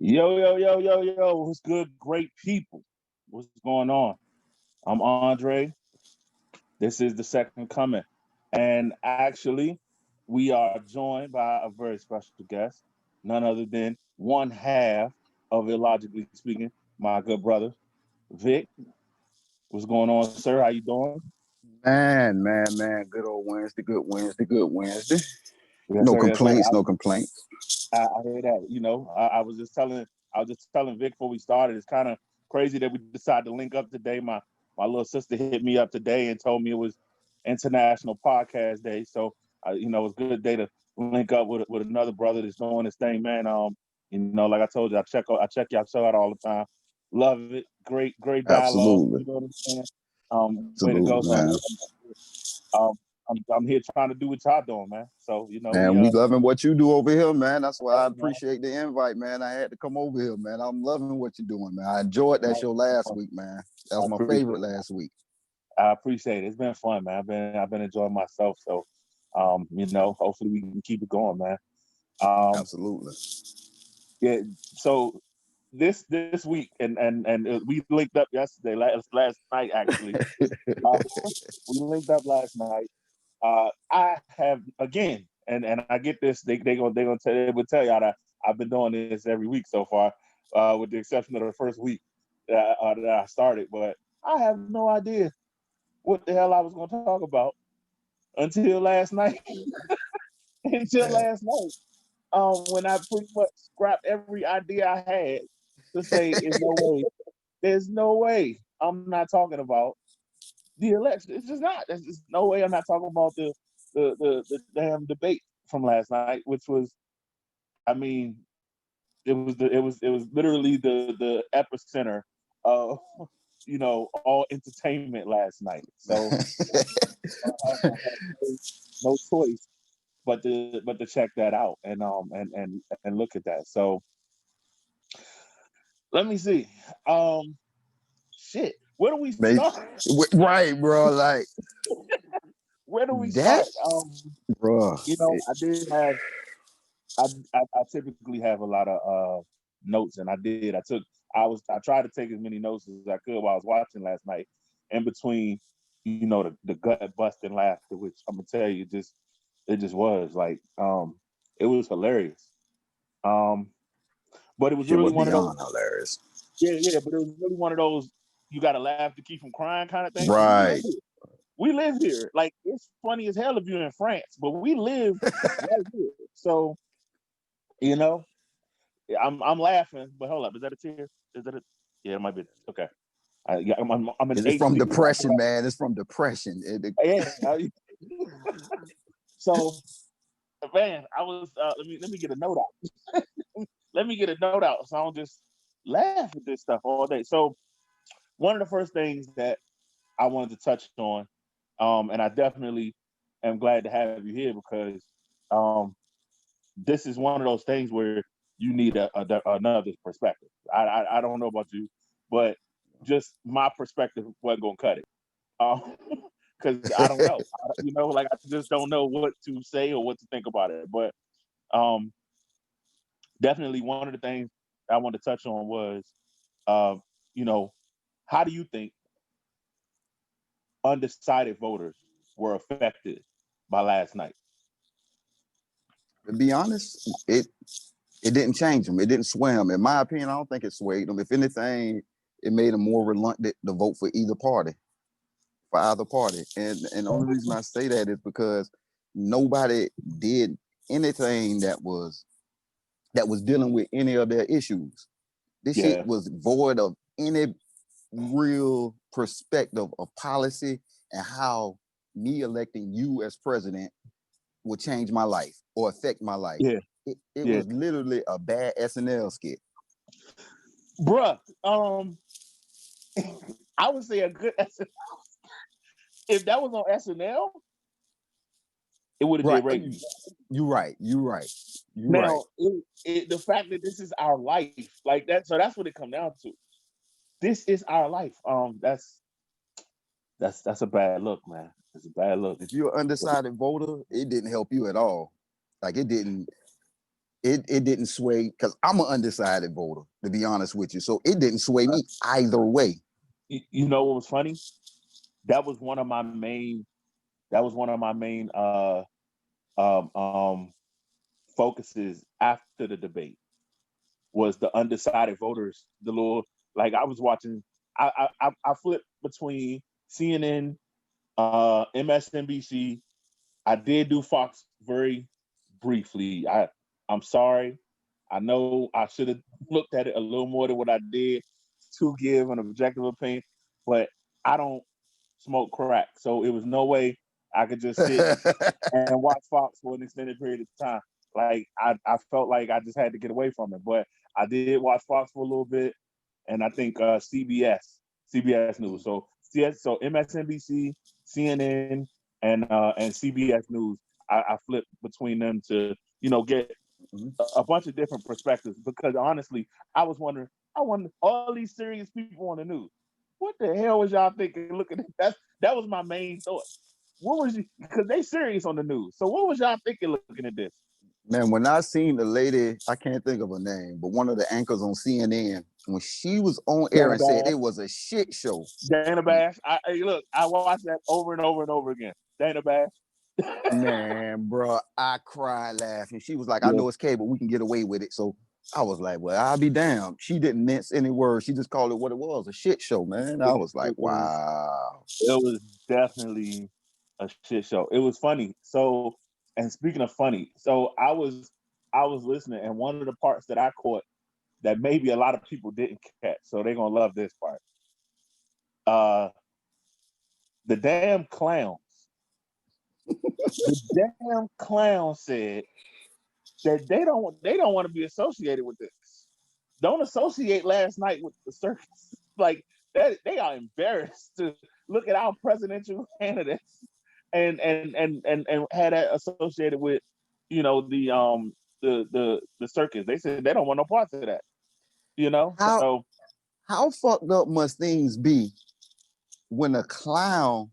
Yo, yo, yo, yo, yo, what's good, great people? What's going on? I'm Andre. This is the second coming. And actually, we are joined by a very special guest, none other than one half of Illogically Speaking, my good brother, Vic. What's going on, sir? How you doing? Man. Good old Wednesday, good Wednesday, good Wednesday. Yes, No sir. Yes, sir. complaints, no complaints. I hear that. I was just telling Vic before we started. It's kind of crazy that we decided to link up today. My little sister hit me up today and told me it was International Podcast Day. So, it's a good day to link up with another brother that's doing this thing, man. Like I told you, I check y'all show out all the time. Love it. Great dialogue. Absolutely. You know what I'm saying? Way to Absolutely, go. So man. um, I'm here trying to do what y'all doing, man. So We loving what you do over here, man. That's why I man. appreciate the invite, man. I had to come over here, man. I'm loving what you're doing, man. I enjoyed that show last week, man. That was my favorite last week. I appreciate it. It's been fun, man. I've been enjoying myself. So, hopefully we can keep it going, man. Absolutely. Yeah. So this week and we linked up yesterday, last night actually. We linked up last night. I have again, and I get this. They would tell y'all that I've been doing this every week so far, with the exception of the first week that I started. But I have no idea what the hell I was going to talk about until last night. Until last night, when I pretty much scrapped every idea I had to say, there's no way I'm not talking about the election. It's just not. There's just no way I'm not talking about the damn debate from last night, which was, I mean, it was literally the epicenter of all entertainment last night. So I had no choice but to check that out and look at that. So let me see. Shit. Where do we start? Right, bro. Like Where do we that, start? bro. I did have I typically have a lot of notes, and I tried to take as many notes as I could while I was watching last night. In between, the gut busting laughter, which I'm gonna tell you, it just was like it was hilarious. But it was Shit really was one of those. beyond hilarious. Yeah, but it was really one of those you got to laugh to keep from crying kind of thing. Right. We live here. Like, it's funny as hell if you're in France, but we live right here. So, you know, I'm laughing. But hold up, is that a tear? Is that a? Yeah, it might be. Okay. Yeah, I'm in It's from HD. depression, man. It's from depression. Yeah. So, man, I was. Let me get a note out. Let me get a note out, so I don't just laugh at this stuff all day. So, one of the first things that I wanted to touch on, and I definitely am glad to have you here because um, this is one of those things where you need another perspective. I don't know about you, but just my perspective wasn't gonna cut it because I don't know. Like I just don't know what to say or what to think about it. But um, definitely one of the things I wanted to touch on was, uh, you know, how do you think undecided voters were affected by last night? To be honest, it didn't change them. It didn't sway them. In my opinion, I don't think it swayed them. If anything, it made them more reluctant to vote for either party, for either party. And the only reason I say that is because nobody did anything that was dealing with any of their issues. This shit Yeah, was void of any real perspective of policy and how me electing you as president will change my life or affect my life. yeah, It yeah, was literally a bad SNL skit. bruh. I would say a good SNL. If that was on SNL, it would have Right. did ratings. You're right. Now, the fact that this is our life, like that, so that's what it comes down to. This is our life. That's a bad look, man. It's a bad look. If you're an undecided voter, it didn't help you at all. Like it didn't. it didn't sway because I'm an undecided voter, to be honest with you. So it didn't sway me either way. You know what was funny? That was one of my main. That was one of my main um, um, focuses after the debate was the undecided voters. The little like I was watching. I flipped between CNN, MSNBC. I did do Fox very briefly. I'm sorry. I know I should have looked at it a little more than what I did to give an objective opinion, but I don't smoke crack, so it was no way I could just sit and watch Fox for an extended period of time. Like I felt like I just had to get away from it, but I did watch Fox for a little bit, and I think CBS News. So so MSNBC, CNN, and CBS News. I flipped between them to get a bunch of different perspectives because honestly, I was wondering. I wonder all these serious people on the news. What the hell was y'all thinking? Looking at that was my main thought. What was you? Because they serious on the news. So what was y'all thinking looking at this? Man, when I seen the lady, I can't think of her name, but one of the anchors on CNN, when she was on air Dana and said Bash. it was a shit show. Dana Bash. Look, I watched that over and over and over again. Dana Bash. Man, bro, I cried laughing. She was like, I Yeah. know it's cable, we can get away with it. So I was like, well, I'll be damned. She didn't mince any words. She just called it what it was, a shit show, man. I was like, It was wow. it was definitely a shit show. It was funny. So, and speaking of funny, so I was listening, and one of the parts that I caught that maybe a lot of people didn't catch, so they're gonna love this part. Uh, the damn clowns. The damn clown said that they don't want to be associated with this. Don't associate last night with the circus. Like that, they are embarrassed to look at our presidential candidates and had that associated with the circus. They said they don't want no parts of that. How So how fucked up must things be when a clown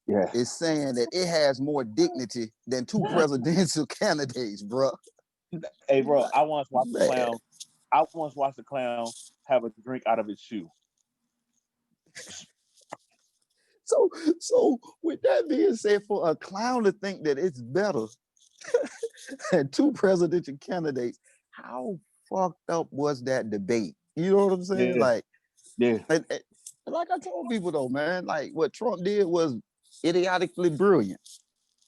yeah. is saying that it has more dignity than two presidential candidates, bro? Hey, bro, I once watched a Man. clown. I once watched a clown have a drink out of his shoe. So, so with that being said, for a clown to think that it's better than two presidential candidates, how fucked up was that debate? You know what I'm saying? Yeah, yeah, And like I told people though, man, like what Trump did was idiotically brilliant.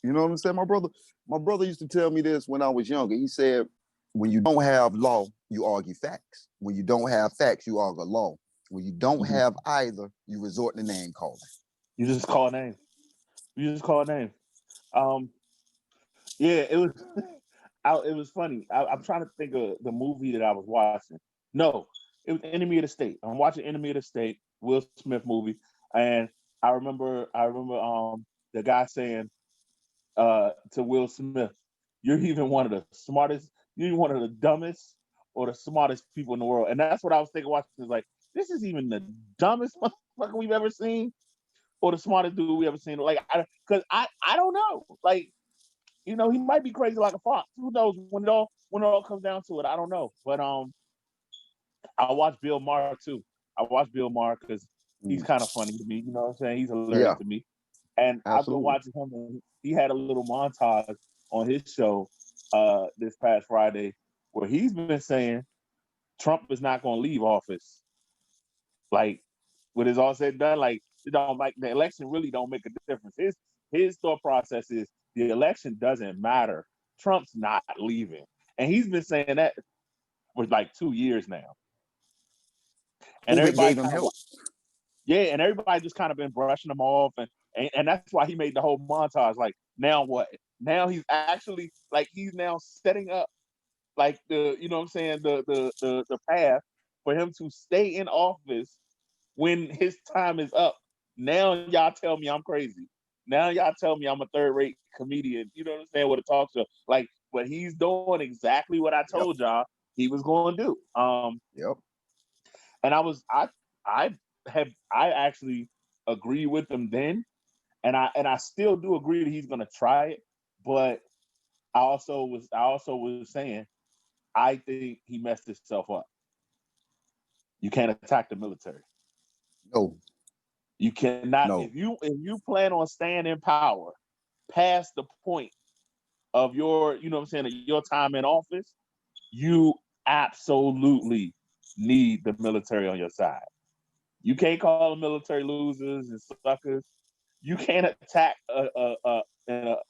You know what I'm saying? My brother used to tell me this when I was younger. He said, when you don't have law, you argue facts. When you don't have facts, you argue law. When you don't mhm. have either, you resort to name calling. You just call names. You just call names. Um, yeah, it was. It was funny. I'm trying to think of the movie that I was watching. No, it was Enemy of the State. I'm watching Enemy of the State, Will Smith movie, and I remember the guy saying to Will Smith, "You're even one of the smartest. You're one of the dumbest or the smartest people in the world." And that's what I was thinking watching. Is like, this is even the dumbest motherfucker we've ever seen, or the smartest dude we ever seen. Like, because I don't know. Like, he might be crazy like a fox. Who knows when it all comes down to it? I don't know. But I watch Bill Maher too. I watch Bill Maher because he's Mm. kind of funny to me. You know what I'm saying? He's hilarious Yeah, to me. And I've been absolutely. watching him. And he had a little montage on his show this past Friday where he's been saying Trump is not going to leave office. Like, when it's all said and done, like it don't like the election really don't make a difference. His thought process is the election doesn't matter. Trump's not leaving, and he's been saying that for like 2 years now. And COVID everybody gave him kind of help. yeah, and everybody just kind of been brushing him off, and that's why he made the whole montage. Like, now what? Now he's actually like he's now setting up like the you know what I'm saying the path for him to stay in office when his time is up. Now y'all tell me I'm crazy. Now y'all tell me I'm a third rate comedian. You know what I'm saying? With a talk show. Like, but he's doing exactly what I Yep. told y'all he was going to do. Yep. And I actually agree with him then, and I still do agree that he's going to try it. But I also was saying I think he messed himself up. You can't attack the military. No, You cannot no. if you plan on staying in power past the point of your, you know what I'm saying, your time in office, you absolutely need the military on your side. You can't call the military losers and suckers. You can't attack a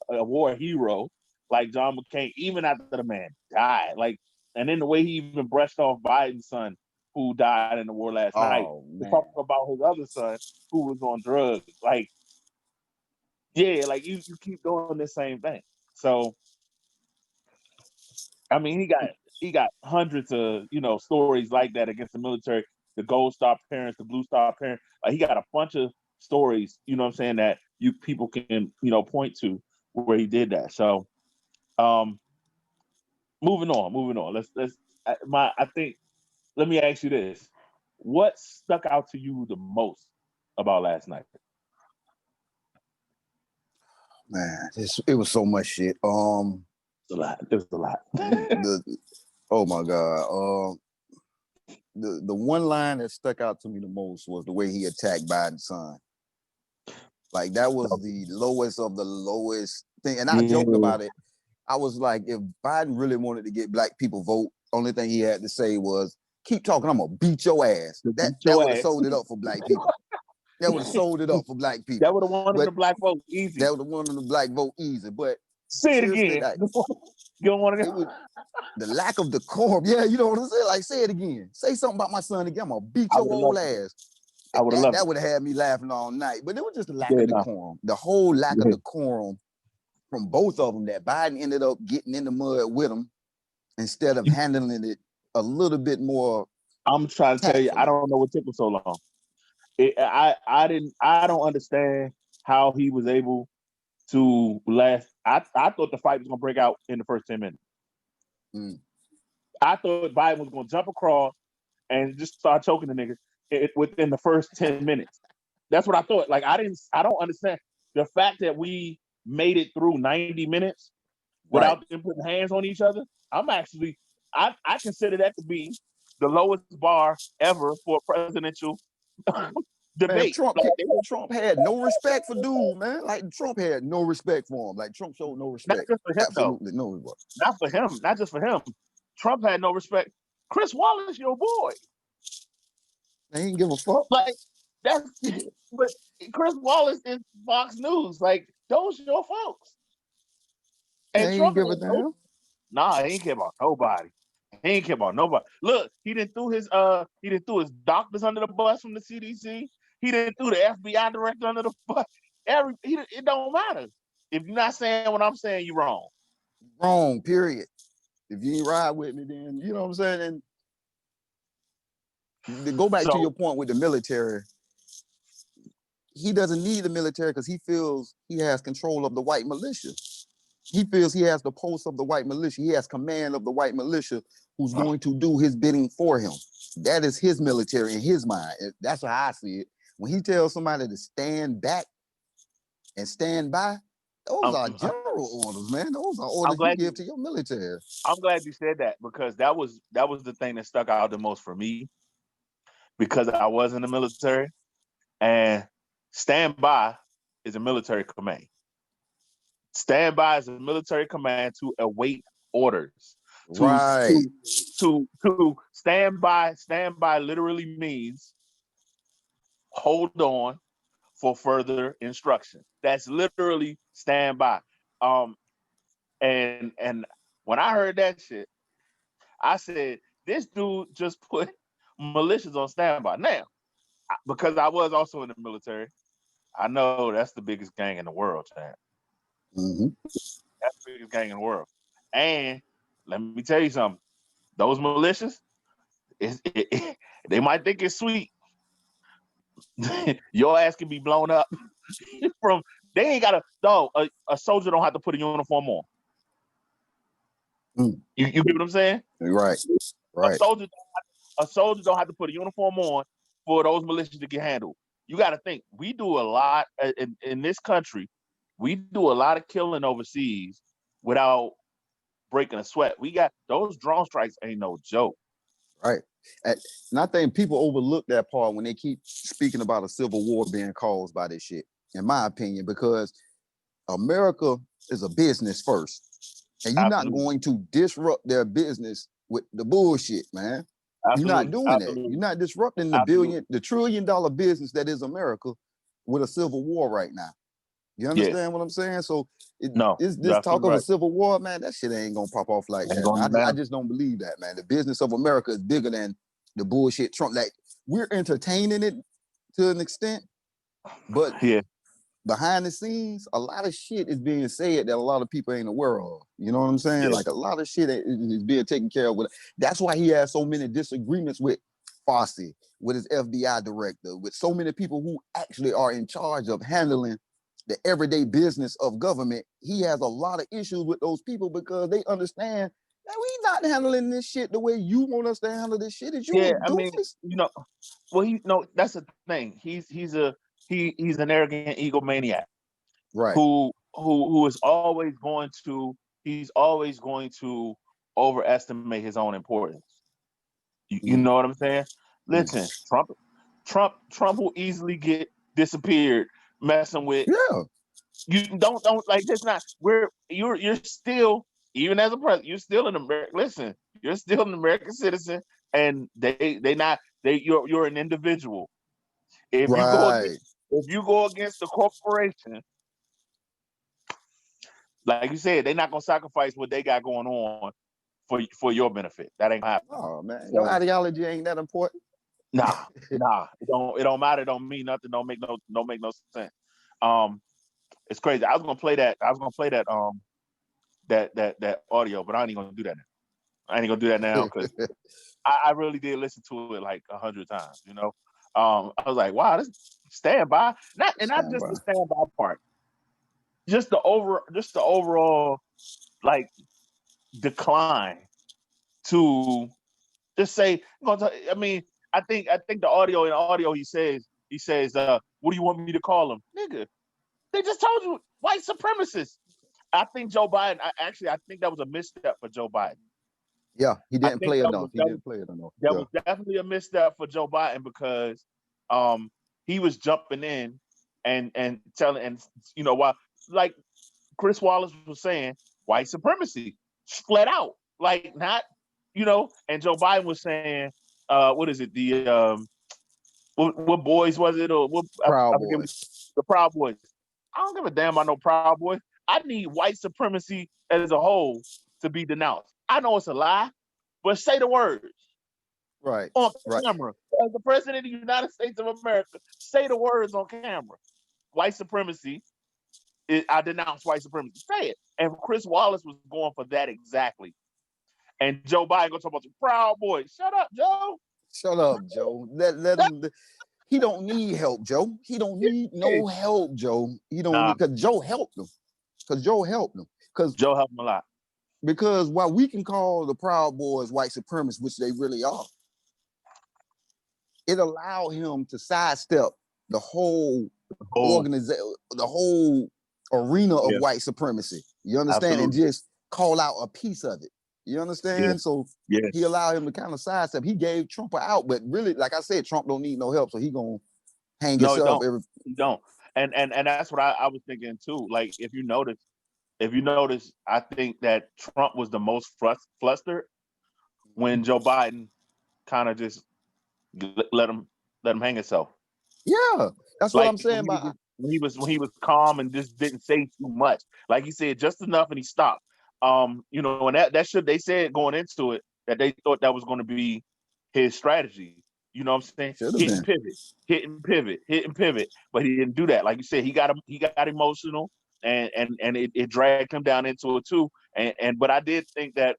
war hero like John McCain, even after the man died. Like, and then the way he even brushed off Biden's son who died in the war last night, Oh to talk man. about his other son who was on drugs. Like, yeah, like you keep doing the same thing. So I mean, he got hundreds of stories like that against the military, the Gold Star parents, the Blue Star parents. Like he got a bunch of stories, you know what I'm saying, that you people can point to where he did that. So, um, moving on. Let's I think let me ask you this: what stuck out to you the most about last night? Man, it was so much shit. It's a lot. There's a lot. The oh my god. The one line that stuck out to me the most was the way he attacked Biden's son. Like that was the lowest of the lowest thing. And I joked Yeah. about it. I was like, if Biden really wanted to get black people vote, only thing he had to say was, keep talking, I'm gonna beat your ass. That Beat your would have ass. sold it up for black people. That would have sold it up for black people. That would have won him But the black vote that easy. would have won them the black vote easy. But Say it seriously, again. like You don't want to it would the lack of decorum. Yeah, you know what I'm saying? Like, say it again. Say something about my son again. I'm gonna beat I your would have old loved it. ass. I would have That loved that it. would have had me laughing all night. But it was just a lack Yeah, of no. decorum. The whole lack of Yeah. decorum from both of them that Biden ended up getting in the mud with him instead of handling it a little bit more I'm trying to tell you, I tactfully. don't know what took him so long. I don't understand how he was able to last. I thought the fight was gonna break out in the first 10 minutes. Mm. I thought Biden was gonna jump across and just start choking the nigga within the first 10 minutes. That's what I thought. Like I don't understand the fact that we made it through 90 minutes Right. without them putting hands on each other. I'm actually I consider that to be the lowest bar ever for a presidential Man, debate. Like, Trump had no respect for dude, man. Like Trump had no respect for him. Like Trump showed no not respect. just for him though. Absolutely no respect. Not for him. Not just for him. Trump had no respect. Chris Wallace, your boy. They ain't give a fuck. Like that's but Chris Wallace is Fox News. Like those your folks. They And ain't Trump give a ain't no, damn. nah, he ain't care about nobody. He ain't care about nobody. Look, he didn't threw his doctors under the bus from the CDC. He didn't threw the FBI director under the bus. It don't matter. If you're not saying what I'm saying, you're wrong. Wrong, period. If you ain't ride with me, then you know what I'm saying? And to go back to So your point with the military, he doesn't need the military because he feels he has control of the white militia. He feels he has the pulse of the white militia. He has command of the white militia who's going to do his bidding for him. That is his military in his mind. That's how I see it. When he tells somebody to stand back and stand by, those I'm, are general orders, man. Those are I'm orders you glad give you to your military. I'm glad you said that because that was the thing that stuck out the most for me because I was in the military and stand by is a military command. Stand by is a military command to await orders. To Right. to to stand by. Stand by literally means hold on for further instruction. That's literally stand by. Um, and when I heard that shit, I said, this dude just put militias on standby. Now, because I was also in the military, I know that's the biggest gang in the world, champ. Mm-hmm. That's the biggest gang in the world. And let me tell you something. Those militias, they might think it's sweet. Your ass can be blown up from. They ain't got a soldier don't have to put a uniform on. Mm. You get what I'm saying? Right. A Right. soldier a soldier don't have to put a uniform on for those militias to get handled. You got to think we do a lot in this country. We do a lot of killing overseas without breaking a sweat. We got those drone strikes ain't no joke. Right. And I think people overlook that part when they keep speaking about a civil war being caused by this shit, in my opinion, because America is a business first. And you're not Absolutely. going to disrupt their business with the bullshit, man. You're not Absolutely. doing that. You're Absolutely. not disrupting Absolutely. the $1 trillion business that is America with a civil war right now. You Yeah. understand what I'm saying? So No, is you're this talk absolutely of a right. civil war, man? That shit ain't gonna pop off like Ain't that, going man. I down. just don't believe that, man. The business of America is bigger than the bullshit Trump. Like, we're entertaining it to an extent, but Yeah. behind the scenes, a lot of shit is being said that a lot of people ain't aware of. You know what I'm saying? Yeah. Like, a lot of shit is being taken care of. That's why he has so many disagreements with Fossey, with his FBI director, with so many people who actually are in charge of handling the everyday business of government. He has a lot of issues with those people because they understand that we not handling this shit the way you want us to handle this shit. Is you Yeah. a I mean, doofus? well, that's the thing. He's an arrogant egomaniac Right. who is always going to overestimate his own importance. You Mm. know what I'm saying? Listen, Mm. Trump will easily get disappeared messing with Yeah. you. Don't like this. Not you're still, even as a president, you're still an American. Listen, you're still an American citizen, and you're an individual. If you go Right. against if you go against the corporation, like you said, they're not gonna sacrifice what they got going on for your benefit. That ain't gonna happen. Oh man, your So ideology ain't that important. nah, it don't matter. It don't mean nothing. Don't make no sense. Um, it's crazy. I was gonna play that audio, but I ain't even gonna do that now. I ain't gonna do that now because I really did listen to it like 100 times. I was like, wow, this standby, not Stand just by. the standby part, just the overall like decline to just say. I mean, I think the audio he says, what do you want me to call them, nigga? They just told you white supremacists. I think Joe Biden. I think that was a misstep for Joe Biden. Yeah, he I didn't think play that was enough. He that was didn't play it enough. that Yeah. was definitely a misstep for Joe Biden because um he was jumping in and telling, and why, like Chris Wallace was saying, white supremacy flat out, like, not, and Joe Biden was saying, what is it, the what boys was it, or what, Proud I forget Boys. the Proud Boys. I don't give a damn about no Proud Boys. I need white supremacy as a whole to be denounced. I know it's a lie, but say the words Right. on Right. camera. As the president of the United States of America, say the words on camera. White supremacy. I denounce white supremacy. Say it. And Chris Wallace was going for that exactly. And Joe Biden gonna talk about the Proud Boys. Shut up, Joe. Shut up, Joe. Let That's him. He don't need help, Joe. He don't need it. no help, Joe. He don't Nah, need because Joe helped him. Because Joe helped him. Joe helped him a lot. Because while we can call the Proud Boys white supremacists, which they really are, it allowed him to sidestep the whole Oh, organization, the whole arena of yeah, white supremacy. You understand? And absolutely. just call out a piece of it. You Yeah, understand? So yeah. he allowed him to kind of sidestep. He gave Trump out, but really, like I said, Trump don't need no help, so he gonna hang No, he himself don't. every. He don't. And that's what I was thinking too. Like, if you notice, I think that Trump was the most flustered when Joe Biden kind of just let him hang himself. Yeah, that's what Like I'm saying. when he was About when he was calm and just didn't say too much. Like he said just enough and he stopped. And that should they said going into it that they thought that was going to be his strategy. You know what I'm saying? should have Hit and been. pivot, hit and pivot, hit and pivot. But he didn't do that. Like you said, he got emotional and it dragged him down into it too. But I did think that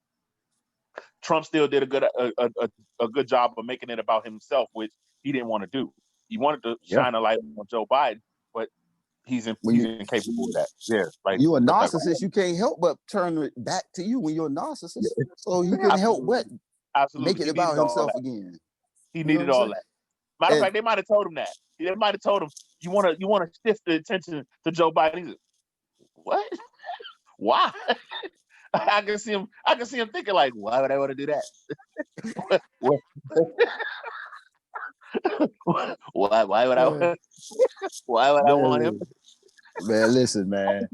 Trump still did a good job of making it about himself, which he didn't want to do. He wanted to Yeah, shine a light on Joe Biden, but when he's incapable of that. Yeah, like you a like narcissist, you can't help but turn it back to you when you're a yeah, narcissist. So he couldn't help but absolutely, make absolutely. it He about needed all himself that. again. He You know what needed I'm all saying? that. Matter of And fact, they might have told him that. They might have told him you want to shift the attention to Joe Biden. He's like, what? Why? I can see him. I can see him thinking like, why would I want to do that? Why? Why would I? man, Why would I want him? man, listen, man.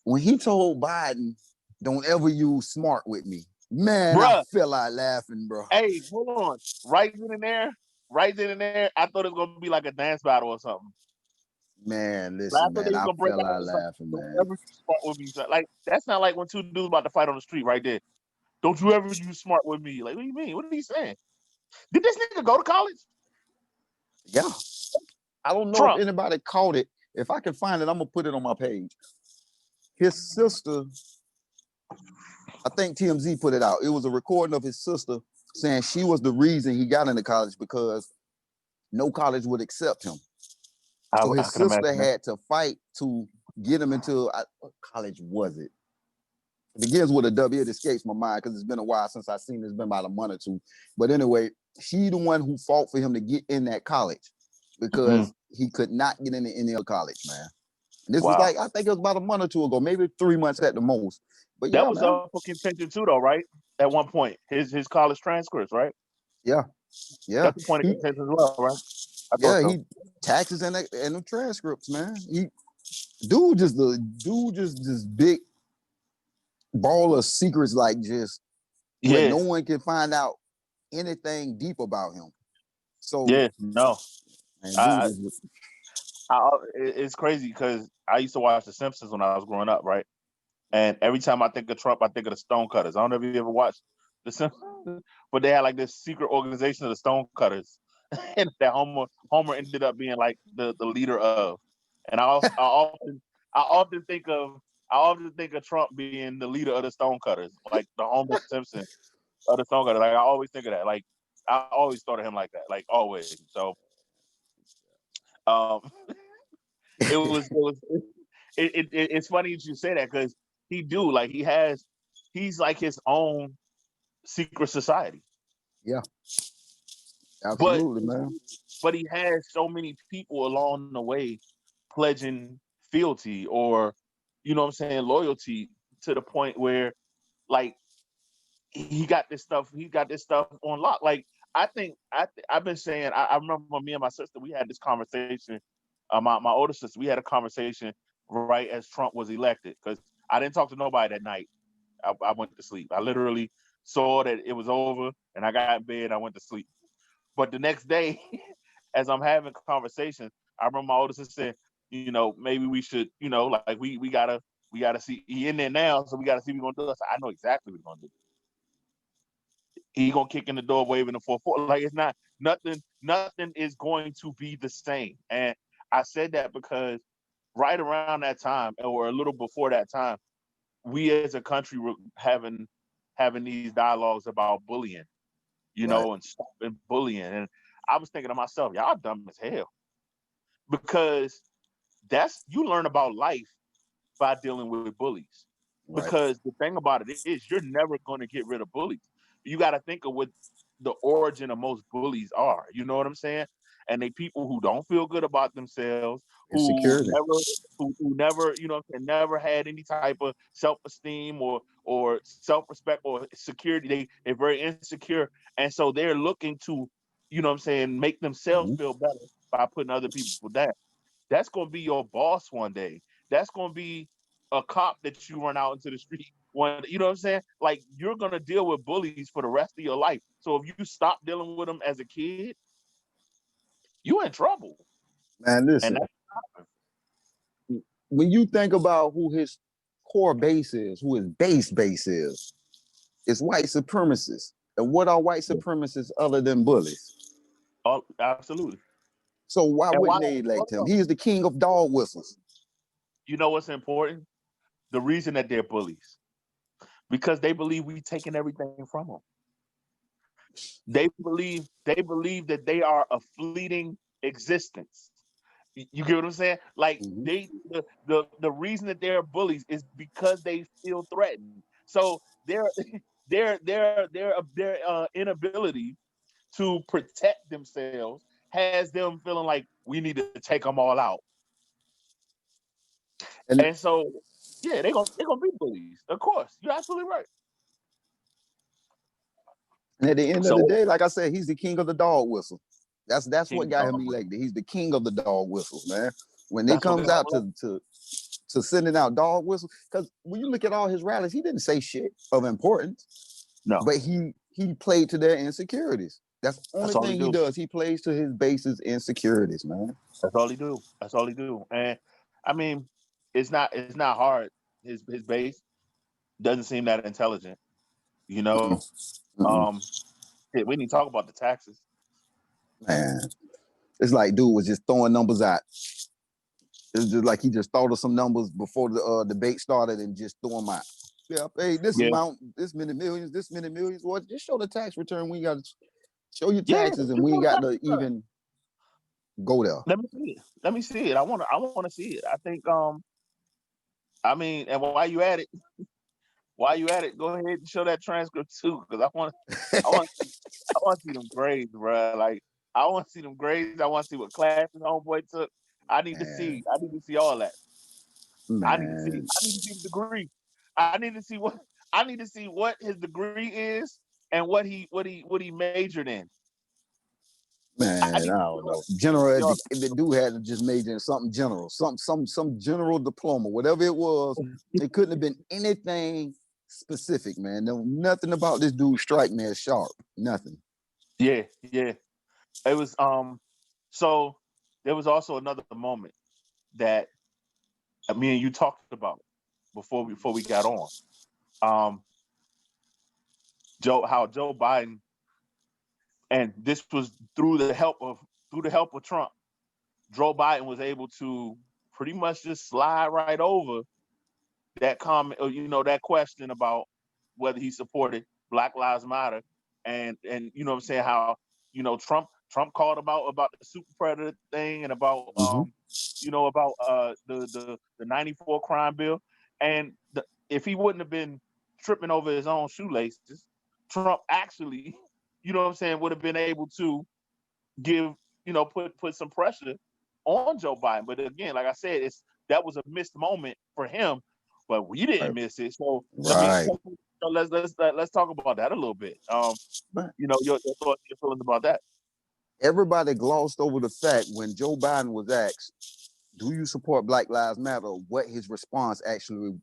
When he told Biden, "Don't ever use smart with me," man, I Bruh, fell out laughing, bro. hey, hold on. Right then and there, I thought it was gonna be like a dance battle or something. Man, Like, I listen, thought they man, was I gonna break fell out out with something. laughing, Don't man. ever use smart with me. So, like that's not like when two dudes about to fight on the street right there. Don't you ever use smart with me? Like, what do you mean? What are you saying? Did this nigga go to college? Yeah, I don't know if Trump. anybody caught it. If I can find it, I'm gonna put it on my page. His sister, I think TMZ put it out. It was a recording of his sister saying she was the reason he got into college because no college would accept him. So I his can sister imagine that. had to fight to get him into what college was it? It begins with a W. It escapes my mind because it's been a while since I seen it. It's been about a month or two. But anyway, she the one who fought for him to get in that college Mm, because he could not get into any other college, man. And this was wow. like, I think it was about a month or two ago, maybe 3 months at the most. But That yeah, was man. up for contention too, though, right? At one point, his college transcripts, right? Yeah, yeah. That's the point of He contention as well, right? I thought yeah, so. he taxes and the transcripts, man. He dude just this big ball of secrets, like just where Yeah, no one can find out anything deep about him. So yeah. No, and dude I, is it's crazy because I used to watch The Simpsons when I was growing up, right? And every time I think of Trump, I think of the Stonecutters. I don't know if you ever watched The Simpsons, but they had like this secret organization of the Stonecutters, and that Homer ended up being like the leader of. And I often think of Trump being the leader of the Stonecutters, like the Homer Simpson of the Stonecutters. Like I always think of that. Like I always thought of him like that, like always. So um, it's funny that you say that because he's like his own secret society, yeah, but absolutely, man. he has so many people along the way pledging fealty or what I'm saying, loyalty to the point where like he got this stuff on lock. Like I've been saying I remember me and my sister we had this conversation. My older sister, we had a conversation right as Trump was elected because I didn't talk to nobody that night. I went to sleep. I literally saw that it was over and I got in bed. I went to sleep. But the next day, as I'm having conversations, I remember my older sister said, maybe we should, like we gotta see he in there now, so we gotta see what we're gonna do. I know exactly what we're gonna do. He gonna kick in the door waving the 4-4. Like it's not nothing is going to be the same. And I said that because right around that time or a little before that time, we as a country were having these dialogues about bullying, Right. and stopping bullying. And I was thinking to myself, y'all dumb as hell. Because that's you learn about life by dealing with bullies. Right. Because the thing about it is you're never going to get rid of bullies. You got to think of what the origin of most bullies are. You know what I'm saying? And they people who don't feel good about themselves, Insecurity. who never, never had any type of self-esteem or self-respect or security. They're very insecure, and so they're looking to, what I'm saying, make themselves Mm-hmm. feel better by putting other people down. That's gonna be your boss one day. That's gonna be a cop that you run out into the street one. You know what I'm saying? Like you're gonna deal with bullies for the rest of your life. So if you stop dealing with them as a kid, you in trouble. Man, And listen. that's When you think about who his core base is, who his base is, it's white supremacists. And what are white supremacists other than bullies? absolutely. So why And why? wouldn't they Hold elect him? on. He is the king of dog whistles. You know what's important? The reason that they're bullies because they believe we taking everything from them. They believe that they are a fleeting existence. You get what I'm saying? Like Mm-hmm. the reason that they're bullies is because they feel threatened. So their inability to protect themselves has them feeling like we need to take them all out. And And so Yeah, they're gonna be bullies. Of course, you're absolutely right. And at the end of the So day, like I said, he's the king of the dog whistle. That's what King got him Dog, elected. He's the king of the dog whistles, man. When it that's what comes got him out elected. to sending out dog whistles, because when you look at all his rallies, he didn't say shit of importance, No, but he played to their insecurities. That's the only that's all he thing he do. does. He plays to his base's insecurities, man. That's all he do. That's all he do. And I mean, it's not hard. His base doesn't seem that intelligent. You Mm-mm, know, mm-mm. um, we need to talk about the taxes. Man, it's like dude was just throwing numbers out. It's just like he just thought of some numbers before the debate started and just threw them out. Yeah, hey, this Yeah, amount, this many millions, this many millions. Well, just show the tax return. We got to show your yeah. taxes, and Just we do ain't the got tax to return. even go there. Let me see it. Let me see it. I want to see it. I think I mean, and while you at it, go ahead and show that transcript too, because I want I want to see them grades, bro. Like I want to see them grades. I want to see what classes homeboy took. Man, I need to see all that. man, I need to see the degree. I need to see what I need to see what his degree is and what he majored in. I man. need I to see don't all know. that. I need General, to see all if the dude had to just major in something general, some general diploma, whatever it was. that. It couldn't have been anything specific, man. No, nothing about this dude strike me as sharp. Nothing. Yeah, yeah. It was so there was also another moment that me and you talked about before we got on. Um Joe Biden, and this was through the help of Trump. Joe Biden was able to pretty much just slide right over that comment, or, that question about whether he supported Black Lives Matter, and you know what I'm saying, how Trump called about the super predator thing, and about Mm-hmm. about the '94 crime bill, and if he wouldn't have been tripping over his own shoelaces, Trump actually, you know what I'm saying, would have been able to give, put some pressure on Joe Biden. But again, like I said, that was a missed moment for him, but we didn't Right. miss it. So Right. let's talk about that a little bit. Your thoughts, your feelings about that. Everybody glossed over the fact when Joe Biden was asked, "Do you support Black Lives Matter?" what his response actually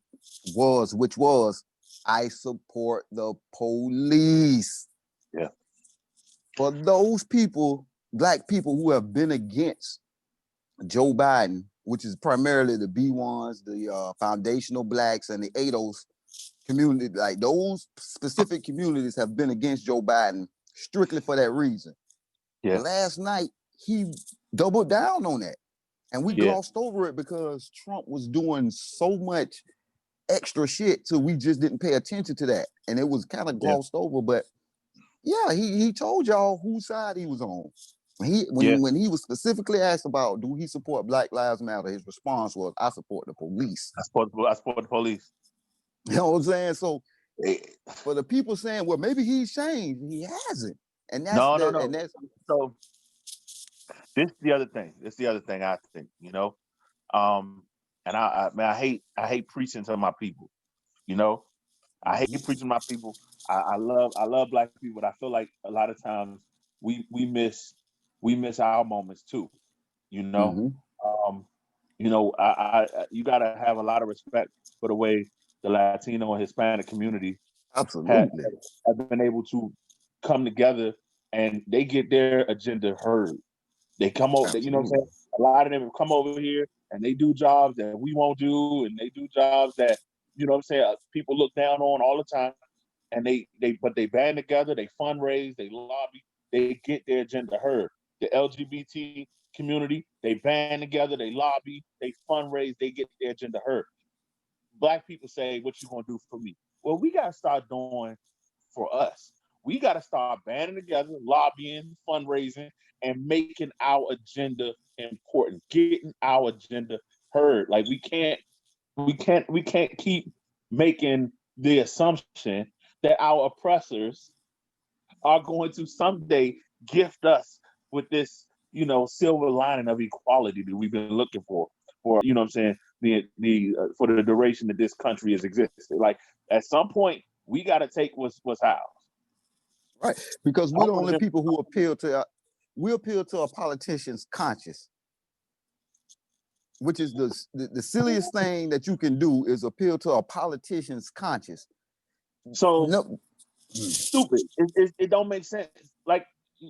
was, which was, "I support the police." Yeah, For those people, Black people who have been against Joe Biden, which is primarily the B1s, the foundational Blacks, and the ADOS community, like those specific communities have been against Joe Biden strictly for that reason. yeah, Last night, he doubled down on that. And we yeah, glossed over it because Trump was doing so much extra shit, so we just didn't pay attention to that. And it was kind of yeah, glossed over. But yeah, he told y'all whose side he was on. He yeah. when he was specifically asked about do he support Black Lives Matter, his response was, "I support the police." I support the police. You know what I'm saying? So Eh, for the people saying, well, maybe he's changed, he hasn't. And that's No, no, the no. and that's So this is the other thing. This is the other thing I think. Um, and man, I hate preaching to my people. You know, I hate mm-hmm, preaching to my people. I love Black people, but I feel like a lot of times we miss our moments too. You know, mm-hmm, um, you gotta have a lot of respect for the way the Latino and Hispanic community have absolutely, have been able to come together, and they get their agenda heard. They come over, you know what I'm absolutely, saying? A lot of them come over here and they do jobs that we won't do, and they do jobs that, you know what I'm saying, people look down on all the time. And but they band together, they fundraise, they lobby, they get their agenda heard. The LGBT community, they band together, they lobby, they fundraise, they get their agenda heard. Black people say, "What you gonna do for me?" Well, we gotta start doing for us. We gotta start banding together, lobbying, fundraising, and making our agenda important, getting our agenda heard. Like we can't keep making the assumption that our oppressors are going to someday gift us with this, silver lining of equality that we've been looking for, you know what I'm saying, for the duration that this country has existed. Like at some point, we got to take what's ours. Right, because I we're the want only to. people who appeal to a politician's conscience, which is the silliest thing that you can do is appeal to a politician's conscience. So No, stupid. It don't make sense. Like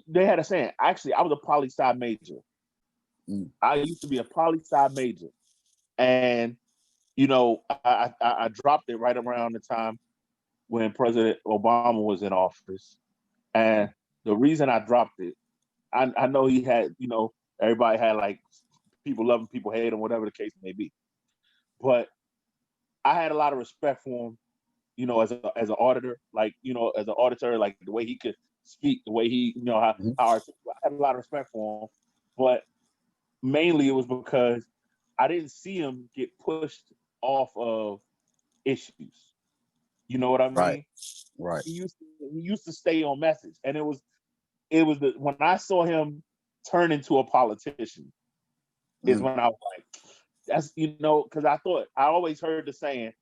they had a saying. Actually, I was a poli sci major. I used to be a poli sci major, and I dropped it right around the time when President Obama was in office. And the reason I dropped it, I know he had, everybody had like people love him, people hate him, whatever the case may be. But I had a lot of respect for him, as an auditor, like, as an auditor, like the way he could speak, the way he, how I had a lot of respect for him. But mainly it was because I didn't see him get pushed off of issues. You know what I right, mean? right. He used to stay on message, and it was when I saw him turn into a politician is when I was like, that's because I always heard the saying,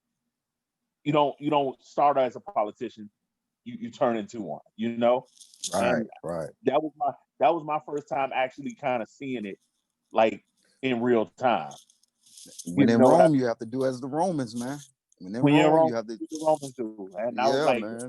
you don't start as a politician, you turn into one. Right, And right. that was my first time actually kind of seeing it like in real time. You When in know what I Rome, mean? you have to do as the Romans, man. When in When you're in Rome, Rome, you have to, do the Romans do. And I was yeah, like, man.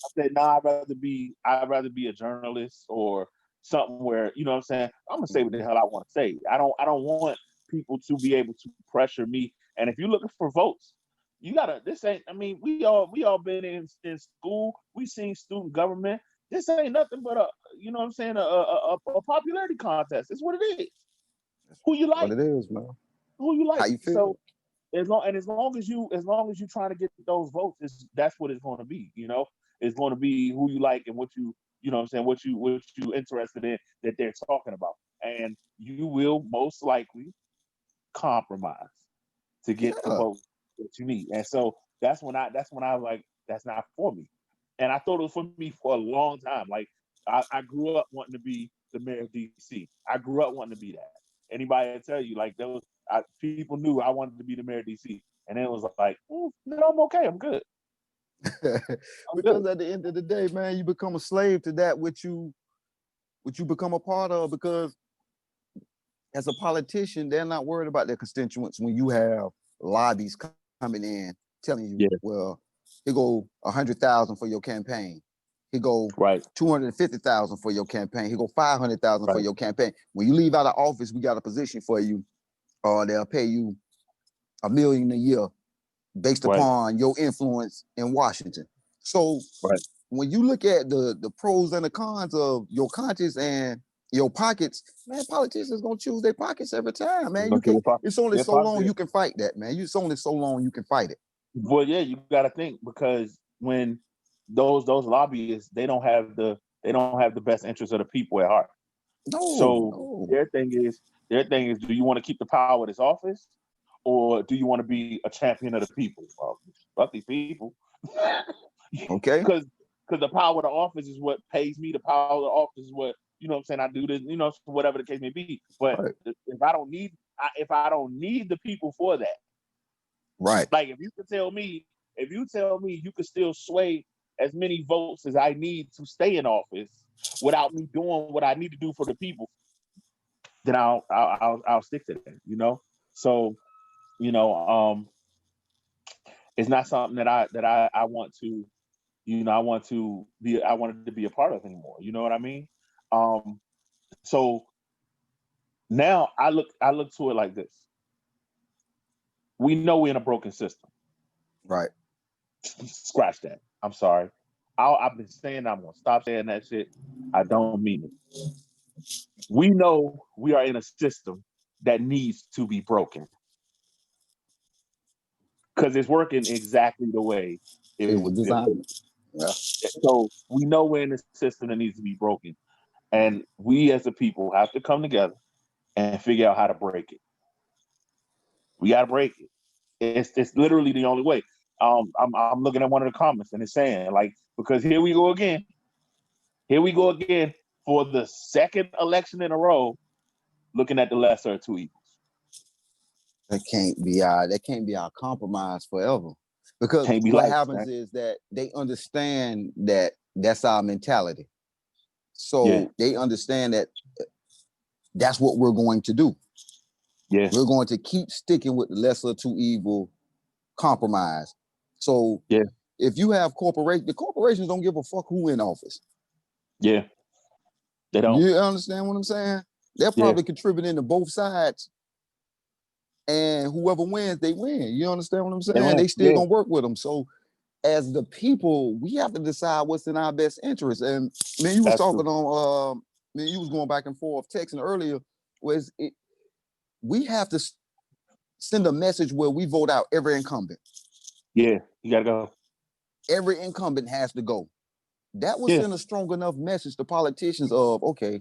I said, nah, I'd rather be a journalist or something where, you know what I'm saying? I'm gonna say what the hell I want to say. I don't want people to be able to pressure me. And if you're looking for votes, you gotta this ain't I mean, we all been in school, we seen student government. This ain't nothing but a you know what I'm saying, a popularity contest. It's what it is. That's Who you what like, it is, man. who you How like. you feel? So as long as you trying to get those votes, that's what it's going to be. It's going to be who you like and what you know what I'm saying, what you interested in that they're talking about, and you will most likely compromise to get the Yeah. vote that you need. And so that's when I was like, that's not for me. And I thought it was for me for a long time. Like I grew up wanting to be the mayor of DC. I grew up wanting to be that. Anybody will tell you like people knew I wanted to be the mayor of DC. And then it was like, no, I'm okay. I'm good. I'm good. Because at the end of the day, man, you become a slave to that which you become a part of, because as a politician, they're not worried about their constituents when you have lobbies coming in telling you, Yeah. well, here go 100,000 for your campaign. Here go Right. 250,000 for your campaign. Here go 500,000 for Right. your campaign. When you leave out of office, we got a position for you, or they'll pay you $1 million a year based Right. upon your influence in Washington. So Right. when you look at the pros and the cons of your conscience and your pockets, man, politicians gonna choose their pockets every time, I'm man. gonna You say can. if I It's only if so I long did. you can fight that, man. It's only so long you can fight it. Well, yeah, you got to think because when those lobbyists, they don't have the best interest of the people at heart. No, So no. their thing is, do you want to keep the power of this office, or do you want to be a champion of the people? Well, fuck these people, Okay. because the power of the office is what pays me. The power of the office is what what I'm saying. I do this, whatever the case may be. But Right. if I don't need the people for that, Right. like if you tell me you could still sway as many votes as I need to stay in office without me doing what I need to do for the people, then I'll stick to that. So you know, it's not something that I want to, I wanted to be a part of anymore. You know what I mean? Um, so now I look to it like this. We know we're in a broken system. Right. Scratch that. I'm sorry. I've been saying I'm gonna stop saying that shit. I don't mean it. We know we are in a system that needs to be broken because it's working exactly the way it It's was built. designed. Yeah. So we know we're in a system that needs to be broken, and we as a people have to come together and figure out how to break it. We got to break it. It's literally the only way. I'm looking at one of the comments and it's saying like, because here we go again. Here we go again for the second election in a row, looking at the lesser of two evils. That can't be our compromise forever. Because Can't be what like happens that. is that they understand that that's our mentality. Yeah, So they understand that that's what we're going to do. yeah, We're going to keep sticking with the lesser two evil compromise. So yeah, if you have the corporations don't give a fuck who in office. yeah. They don't. You understand what I'm saying? They're Yeah, probably contributing to both sides, and whoever wins, they win. You understand what I'm they saying? went. They still Yeah, gonna work with them. So as the people, we have to decide what's in our best interest. And man, you was that's talking true. on, man, you was going back and forth texting earlier. Was it? We have to send a message where we vote out every incumbent. Yeah, you gotta go. Every incumbent has to go. That will Yeah, send a strong enough message to politicians of, okay,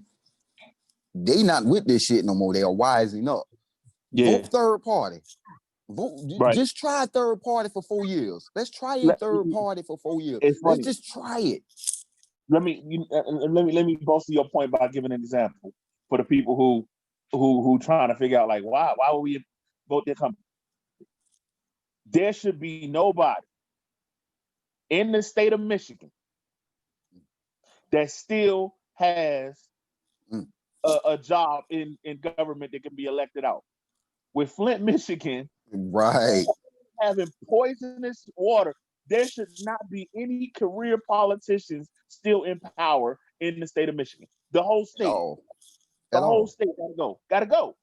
they not with this shit no more. They are wising up. yeah, Vote third party. Vote, right. just try third party for 4 years. Let's try a Let, third party for 4 years. it's Let's funny. just try it. Let me bolster your point by giving an example for the people who trying to figure out like why would we vote their company? There should be nobody in the state of Michigan that still has Mm, a job in government that can be elected out. With Flint, Michigan, right. having poisonous water, there should not be any career politicians still in power in the state of Michigan. The whole At state, all. the At whole all. state gotta go. Gotta go.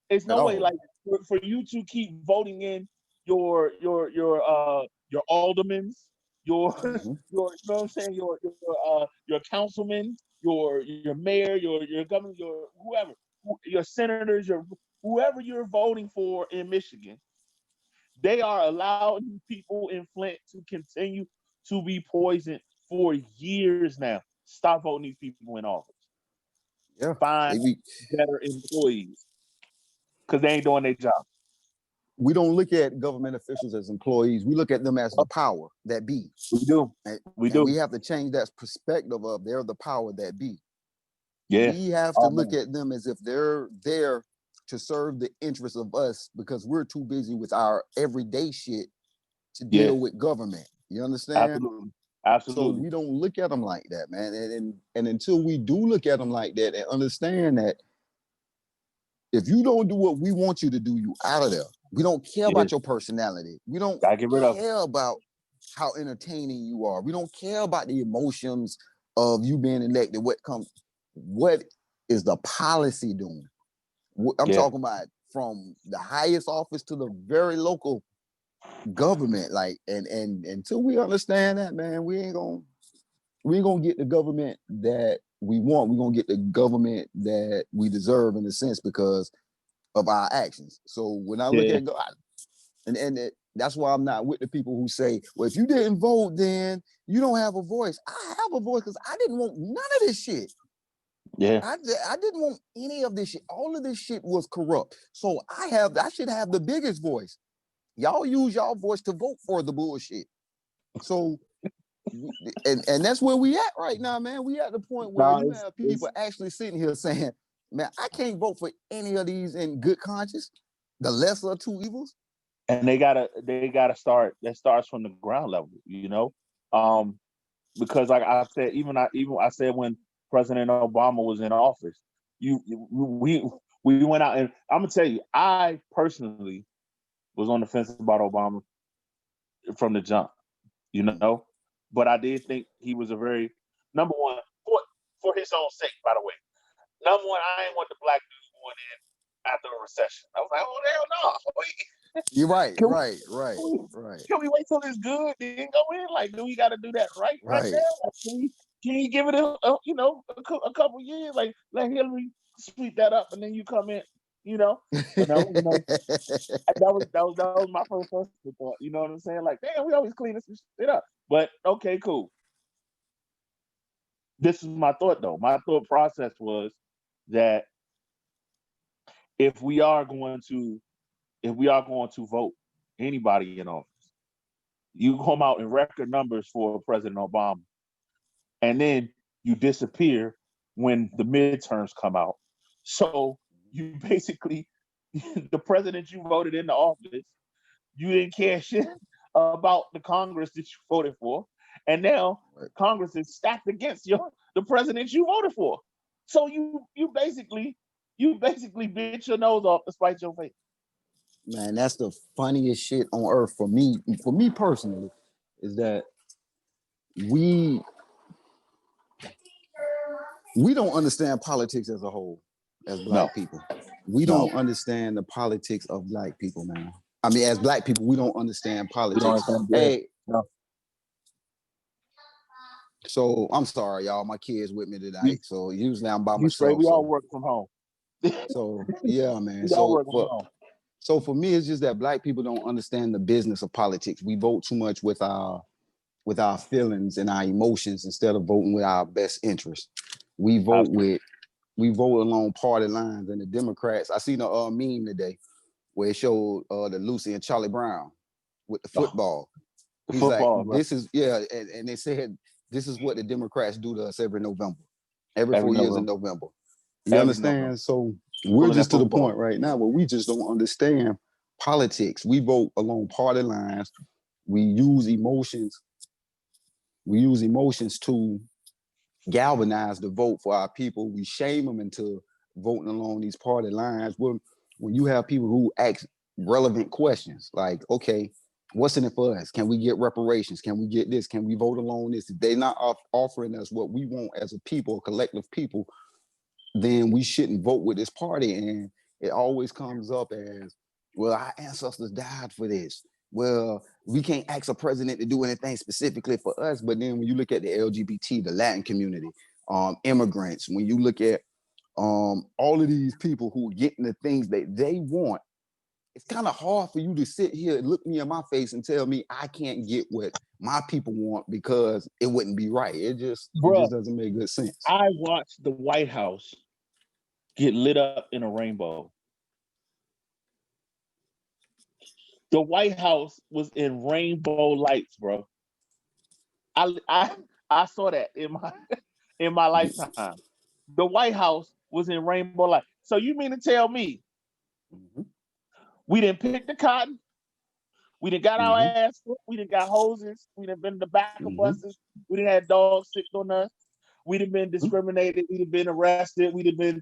It's At no way all. like for you to keep voting in your aldermans, your Mm-hmm. your you know what I'm saying, your councilmen, your mayor, your governor, your whoever, your senators, your whoever you're voting for in Michigan, they are allowing people in Flint to continue to be poisoned for years now. Stop voting these people in office. Yeah. Find They be, better employees because they ain't doing their job. we don't look at government officials as employees. We look at them as the power that be. We do. And, We and do. we have to change that perspective of they're the power that be. Yeah. We have to Oh look man. at them as if they're there to serve the interests of us because we're too busy with our everyday shit to Yeah. deal with government. You understand? Absolutely. So Absolutely. we don't look at them like that, man. And until we do look at them like that and understand that if you don't do what we want you to do, you out of there. We don't care Yeah. about your personality. We don't Gotta get rid of them. care about how entertaining you are. We don't care about the emotions of you being elected. What is the policy doing? I'm Yeah. talking about from the highest office to the very local government. Like, and until we understand that, man, we ain't gonna get the government that we want. We're gonna get the government that we deserve in a sense because of our actions. So when I look Yeah. at God, that's why I'm not with the people who say, well, if you didn't vote, then you don't have a voice. I have a voice because I didn't want none of this shit. Yeah. I didn't want any of this shit. All of this shit was corrupt. So I should have the biggest voice. Y'all use y'all voice to vote for the bullshit. So and that's where we at right now, man. We at the point where No, you have people it's actually sitting here saying, man, I can't vote for any of these in good conscience. The lesser of two evils. and they gotta start. That starts from the ground level, um, because like I said, even I said when President Obama was in office, we went out and I'm gonna tell you, I personally was on the fence about Obama from the jump, you know, but I did think he was a very number one for his own sake. By the way, number one, I ain't want the black dude going in after a recession. I was like, oh hell no, You're right, can we, right, right, can we right, can we wait till it's good then go in? Like, do we got to do that right right. now? Like, can you give it a couple years? Like, let Hillary sweep that up and then you come in, you know? But no, that was my first thought. You know what I'm saying? Like, damn, we always clean this shit up. But okay, cool. This is my thought though. My thought process was that if we are going to vote anybody in office, you come out in record numbers for President Obama, and then you disappear when the midterms come out. So you basically the president you voted into office, you didn't care shit about the Congress that you voted for, and now Right. Congress is stacked against the president you voted for. So you basically bit your nose off to spite your face. Man, that's the funniest shit on earth for me. For me personally, is that we we don't understand politics as a whole as No, black people. We no, don't understand the politics of black people, man. I mean, as black people, we don't understand we don't politics. understand. Yeah, Hey, no, so I'm sorry, y'all. My kids with me you tonight. So usually I'm by you straight. myself. We all So work from home. yeah, man. We all work from home. So for me, it's just that black people don't understand the business of politics. We vote too much with our feelings and our emotions instead of voting with our best interest. We vote Absolutely. with we vote along party lines. And the Democrats, I seen a meme today where it showed the Lucy and Charlie Brown with the Oh, football. the He's like, football, bro. this is yeah, and they said this is what the Democrats do to us every November, every Every 4 years in November. November. You Every November. understand? So we're Pulling that just to the football. point right now where we just don't understand politics. We vote along party lines. We use emotions. We use emotions to galvanize the vote for our people. We shame them into voting along these party lines. When you have people who ask relevant questions, like, okay, what's in it for us? Can we get reparations? Can we get this? Can we vote along this? If they're not offering us what we want as a people, a collective people, then we shouldn't vote with this party. And it always comes up as, well, our ancestors died for this. Well, we can't ask a president to do anything specifically for us. But then when you look at the LGBT, the Latin community, immigrants, when you look at all of these people who are getting the things that they want, it's kind of hard for you to sit here and look me in my face and tell me I can't get what my people want because it wouldn't be right. It just Bro, doesn't make good sense. I watched the White House get lit up in a rainbow. The White House was in rainbow lights, bro. I saw that in my lifetime. The White House was in rainbow lights. So you mean to tell me Mm-hmm. we didn't pick the cotton, we didn't got our Mm-hmm. ass whooped, we didn't got hoses, we didn't been in the back of Mm-hmm. buses, we didn't have dogs sick on us, we'd have been discriminated, we'd have been arrested, we'd have been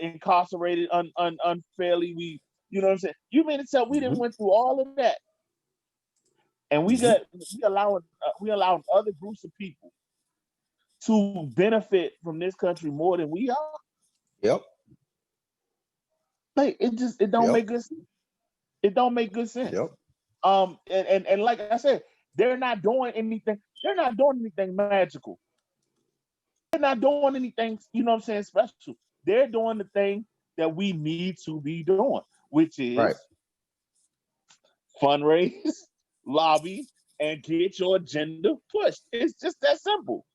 incarcerated unfairly. You know what I'm saying? You mean to tell we didn't Mm-hmm. went through all of that, and Mm-hmm. we allowing other groups of people to benefit from this country more than we are. Yep. Like it don't Yep. make good sense. It don't make good sense. Yep. And like I said, they're not doing anything. They're not doing anything magical. They're not doing anything, you know what I'm saying, special. They're doing the thing that we need to be doing, which Right. is fundraise, lobby, and get your agenda pushed. It's just that simple.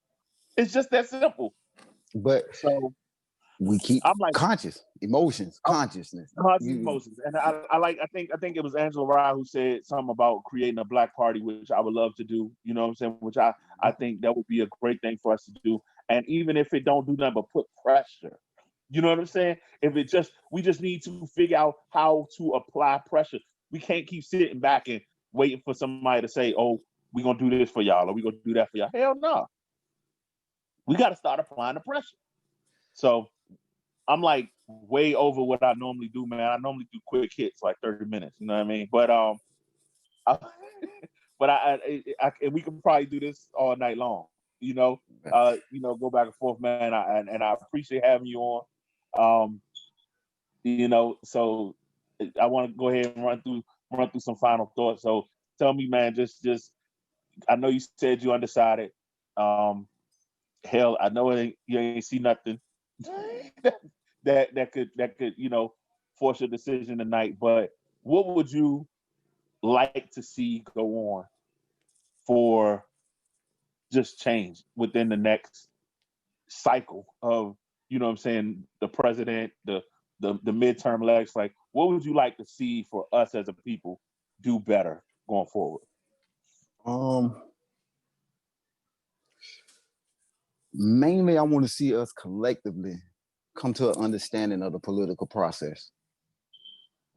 It's just that simple. But So we keep I'm like, emotions, I'm consciousness. conscious You, emotions, and I think it was Angela Rye who said something about creating a black party, which I would love to do. You know what I'm saying? Which I think that would be a great thing for us to do. And even if it don't do nothing but put pressure, you know what I'm saying? If it just we just need to figure out how to apply pressure. We can't keep sitting back and waiting for somebody to say, "Oh, we're gonna do this for y'all," or "We're gonna do that for y'all." Hell no. We got to start applying the pressure. So I'm like way over what I normally do, man. I normally do quick hits, like 30 minutes. You know what I mean? I, but and we can probably do this all night long. Go back and forth, man. And I appreciate having you on. Um, so I want to go ahead and run through some final thoughts. So tell me, man, just I know you said you undecided. Um, hell, I know you ain't see nothing that could force your decision tonight. But what would you like to see go on for just change within the next cycle of what I'm saying, the president, the midterm elections? Like, what would you like to see for us as a people do better going forward? um, mainly I want to see us collectively come to an understanding of the political process.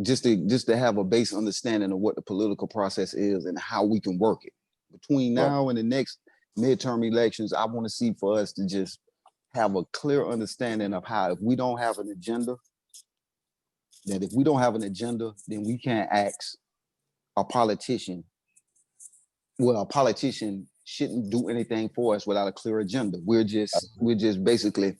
just to have a base understanding of what the political process is and how we can work it. Between Right. now and the next midterm elections, I want to see for us to just have a clear understanding of how if we don't have an agenda, then we can't ask a politician. Well, a politician shouldn't do anything for us without a clear agenda. We're just basically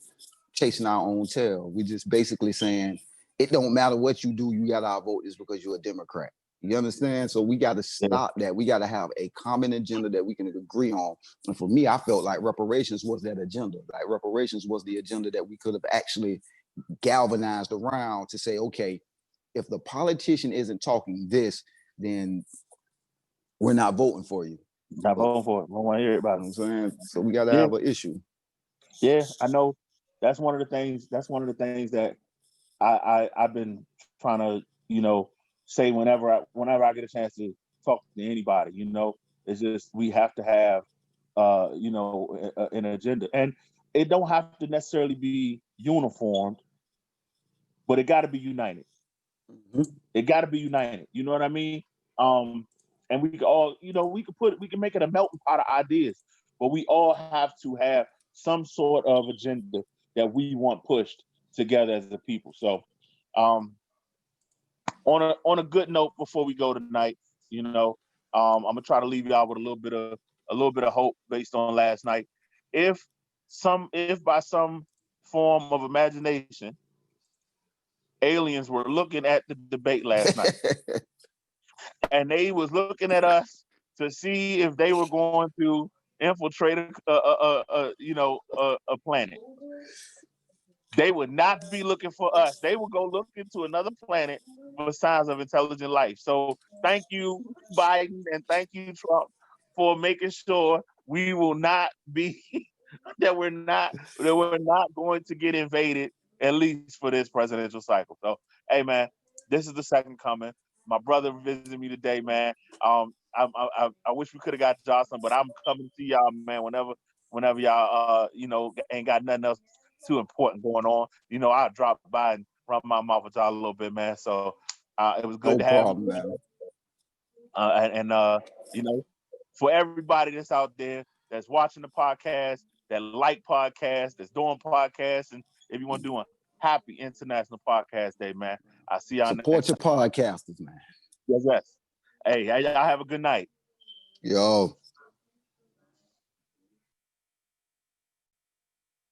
chasing our own tail. We're just basically saying it don't matter what you do, you got our vote is because you're a Democrat. You understand? So we got to stop that. We got to have a common agenda that we can agree on. And for me, I felt like reparations was that agenda. Like reparations was the agenda that we could have actually galvanized around to say, okay, if the politician isn't talking this, then we're not voting for you. Not voting for it. I don't want to hear about it. You know what I'm saying? So we got to Yeah. have an issue. Yeah, I know. That's one of the things. That's one of the things that I've been trying to, say whenever I get a chance to talk to anybody. It's just we have to have, an agenda, and it don't have to necessarily be uniformed, but it got to be united. Mm-hmm. It got to be united. You know what I mean? And we can all, we can make it a melting pot of ideas, but we all have to have some sort of agenda that we want pushed together as a people. So, on a good note, before we go tonight, I'm gonna try to leave y'all with a little bit of hope based on last night. If by some form of imagination, aliens were looking at the debate last night and they was looking at us to see if they were going to infiltrate a planet. They would not be looking for us. They would go look into another planet for signs of intelligent life. So thank you, Biden, and thank you, Trump, for making sure we will not be that we're not going to get invaded, at least for this presidential cycle. So, hey man, this is the second coming. My brother visited me today, man. I wish we could have got Jocelyn, but I'm coming to see y'all, man. Whenever y'all ain't got nothing else too important going on. I'll drop by and run my mouth with y'all a little bit, man. So it was good No to have problem, you. man. You know, for everybody that's out there that's watching the podcast, that like podcasts, that's doing podcasts, and if you want to do one, happy International Podcast Day, man. I'll see y'all next Support time. your podcasters, man. Yes, yes. Hey, y'all have a good night. Yo.